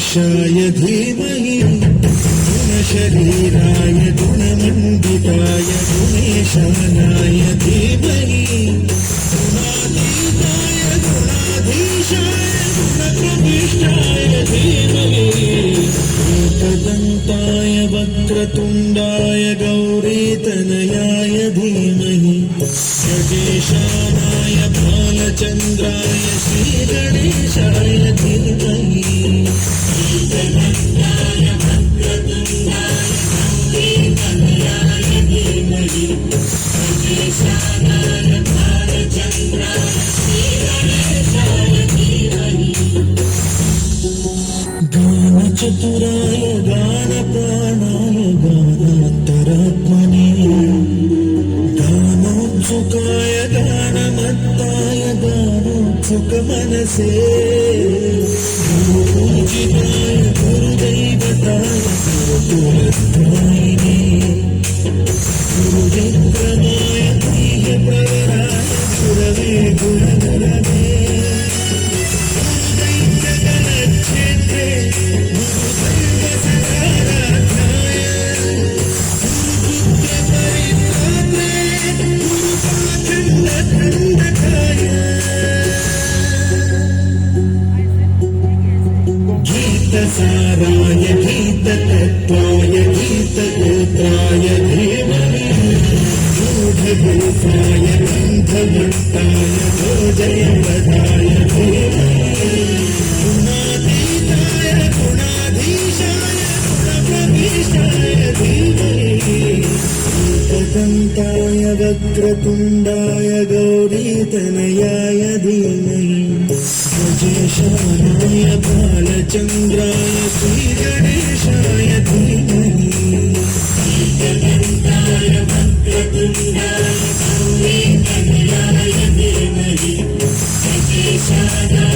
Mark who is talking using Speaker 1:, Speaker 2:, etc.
Speaker 1: गणेशाय धीमहि गुणशरीराय गुणमण्डिताय गुणेशानाय धीमहि गुणातीताय गुणाधीशाय गुणप्रविष्टाय धीमहि एकदन्ताय वक्रतुण्डाय गौरीतनयाय धीमहि गजेशानाय बालचन्द्राय श्रीगणेशाय धीमहि एकदन्ताय वक्रतुण्डाय गौरीतनयाय धीमहि गजेशानाय बालचन्द्राय श्रीगणेशाय धीमहि गानचतुराय गानप्राणाय गानान्तरात्मने गानोत्सुकाय गानमत्ताय गानोत्सुकमनसे गुरुपूजिताय गुरुदैवताय गुरुकुलस्थायिने गुरुविक्रमाय गुह्यप्रवराय गुरवे गुणगुरवे गुरुदैत्यगणक्षेत्रे गुरुदैवसदाराध्याय गुरुपुत्रपरित्रात्रे गुरुपाखण्डखण्डकाय गीतसाराय गीततत्त्वाय गीतगोत्राय धीमहि गूढगोपाय गन्धभट्टाय भोजयवधाय धीमहि गुणातीताय गुणाधीशाय गुणप्रविष्टाय धीमहि एकदन्ताय वक्रतुण्डाय गौरीतनयाय धीमहि गजेशानाय बालचन्द्राय श्रीगणेशाय धीमहि एकदन्ताय वक्रतुण्डाय गौरीतनयाय धीमहि गजेशानाय